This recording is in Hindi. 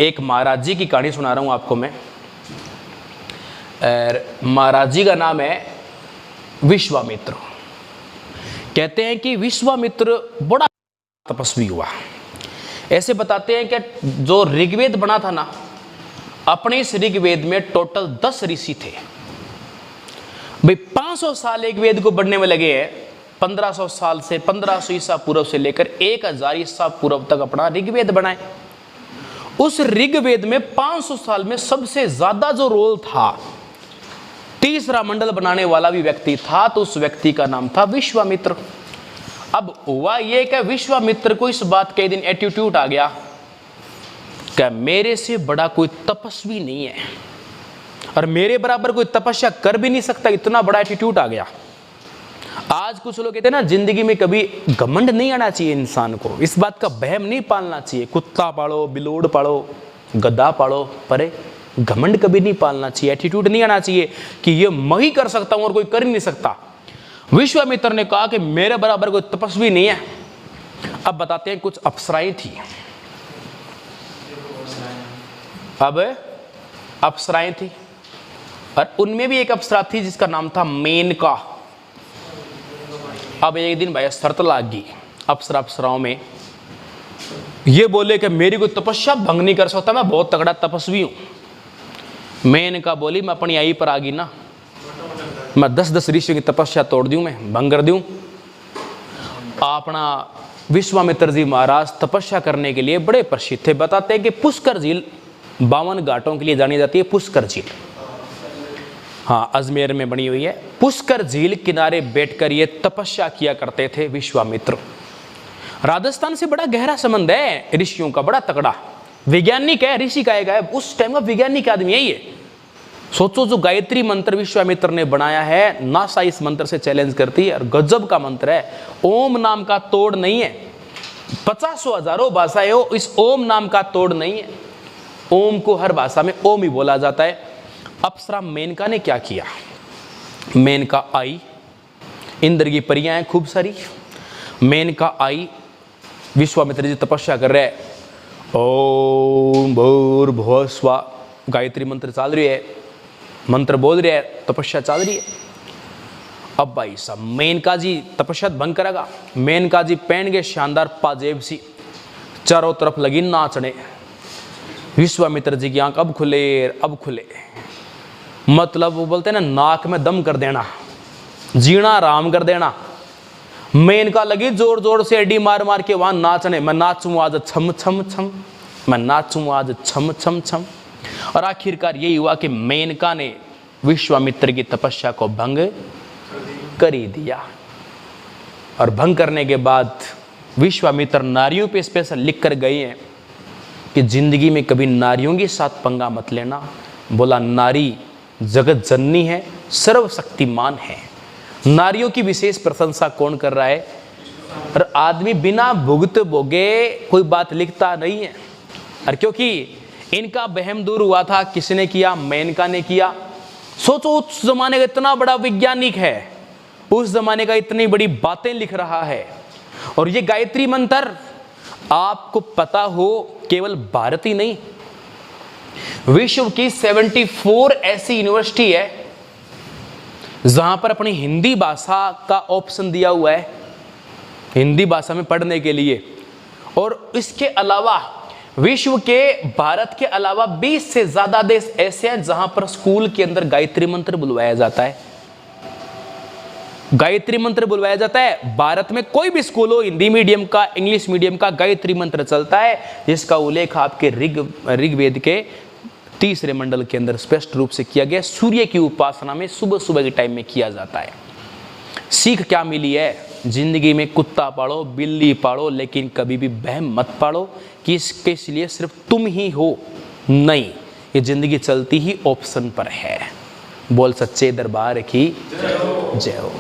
एक महाराज जी की कहानी सुना रहा हूँ आपको मैं। महाराज जी का नाम है विश्वामित्र। कहते हैं कि विश्वामित्र बड़ा तपस्वी हुआ। ऐसे बताते हैं कि जो ऋग्वेद बना था ना, अपने इस ऋग्वेद में टोटल 10 ऋषि थे भाई। 500 साल एक वेद को बढ़ने में लगे हैं। 1500 साल से 1500 ईसा पूर्व से लेकर 1000 ईसा पूर्व तक अपना ऋग्वेद बनाए। उस ऋग्वेद में 500 साल में सबसे ज्यादा जो रोल था, तीसरा मंडल बनाने वाला भी व्यक्ति था, तो उस व्यक्ति का नाम था विश्वामित्र। अब हुआ यह कि विश्वामित्र को इस बात के दिन एटीट्यूड आ गया कि मेरे से बड़ा कोई तपस्वी नहीं है और मेरे बराबर कोई तपस्या कर भी नहीं सकता। इतना बड़ा एटीट्यूड आ गया। आज कुछ लोग कहते हैं ना, जिंदगी में कभी घमंड नहीं आना चाहिए इंसान को, इस बात का वहम नहीं पालना चाहिए। कुत्ता पालो, बिलोड़ पालो, गधा पालो, पर घमंड कभी नहीं पालना चाहिए। एटीट्यूड नहीं आना चाहिए कि ये मैं ही कर सकता हूं और कोई कर ही नहीं सकता। विश्वामित्र ने कहा कि मेरे बराबर कोई तपस्वी नहीं है। अब बताते हैं, कुछ अप्सराएं थी। अब अप्सराएं थी और उनमें भी एक अप्सरा थी जिसका नाम था मेनका। अब एक दिन भाई शर्त लाग गई अप्सराओं में। ये बोले कि मेरी कोई तपस्या भंग नहीं कर सकता, मैं बहुत तगड़ा तपस्वी हूं। मेनका बोली, मैं अपनी आई पर आ गई ना, मैं 10-10 ऋषियों की तपस्या तोड़ दूं, मैं भंग कर दूं। अपना विश्वामित्र जी महाराज तपस्या करने के लिए बड़े प्रसिद्ध थे। बताते हैं कि पुष्कर झील 52 घाटों के लिए जानी जाती है। पुष्कर झील, हाँ, अजमेर में बनी हुई है। पुष्कर झील किनारे बैठकर ये तपस्या किया करते थे विश्वामित्र। राजस्थान से बड़ा गहरा संबंध है ऋषियों का, बड़ा तगड़ा। वैज्ञानिक है, ऋषि का है, उस टाइम का वैज्ञानिक आदमी है ये। सोचो, जो गायत्री मंत्र विश्वामित्र ने बनाया है, नासा इस मंत्र से चैलेंज करती है और गजब का मंत्र है। ओम नाम का तोड़ नहीं है। 50,000 भाषाएं हो, इस ओम नाम का तोड़ नहीं है। ओम को हर भाषा में ओम ही बोला जाता है। अप्सरा मेनका ने क्या किया? मेनका आई, इंद्र की परियां हैं खूब सारी। मेनका आई, विश्वामित्र जी तपस्या कर रहे हैं। ओम भूर्भुवः स्वः, गायत्री मंत्र चल रही है, मंत्र बोल रहे हैं, तपस्या चल रही है। अब भाई साहब मेनका जी तपस्या भंग करेगा। मेनका जी पहन के शानदार पाजेब सी, चारों तरफ लगी नाचने। विश्वामित्र जी की आंख अब खुले, मतलब वो बोलते हैं ना, नाक में दम कर देना, जीना आराम कर देना। मेनका लगी जोर जोर से एडी मार मार के वहां नाचने। मैं नाचूं आज छम छम छम, मैं नाचूं आज छम छम छम। और आखिरकार यही हुआ कि मेनका ने विश्वामित्र की तपस्या को भंग कर ही दिया। और भंग करने के बाद विश्वामित्र नारियों पे स्पेशल लिख कर गए हैं कि जिंदगी में कभी नारियों के साथ पंगा मत लेना। बोला, नारी जगत जननी है, सर्वशक्तिमान है। नारियों की विशेष प्रशंसा कौन कर रहा है? और आदमी बिना भुगत भोगे कोई बात लिखता नहीं है। और क्योंकि इनका वहम दूर हुआ था, किसने किया? मेनका ने किया। सोचो, उस जमाने का इतना बड़ा वैज्ञानिक है, उस जमाने का इतनी बड़ी बातें लिख रहा है। और ये गायत्री मंत्र आपको पता हो, केवल भारत ही नहीं, विश्व की 74 ऐसी यूनिवर्सिटी है जहां पर अपनी हिंदी भाषा का ऑप्शन दिया हुआ है, हिंदी भाषा में पढ़ने के लिए। और इसके अलावा विश्व के, भारत के अलावा 20 से ज्यादा देश ऐसे हैं जहां पर स्कूल के अंदर गायत्री मंत्र बुलवाया जाता है। गायत्री मंत्र बुलवाया जाता है। भारत में कोई भी स्कूल हो, हिंदी मीडियम का, इंग्लिश मीडियम का, गायत्री मंत्र चलता है, जिसका उल्लेख आपके ऋग्वेद के 3रे मंडल के अंदर स्पष्ट रूप से किया गया। सूर्य की उपासना में सुबह सुबह के टाइम में किया जाता है। सीख क्या मिली है? जिंदगी में कुत्ता पालो, बिल्ली पालो, लेकिन कभी भी वहम मत पालो कि इसके लिए सिर्फ तुम ही हो। नहीं, ये जिंदगी चलती ही ऑप्शन पर है। बोल सच्चे दरबार की जय हो।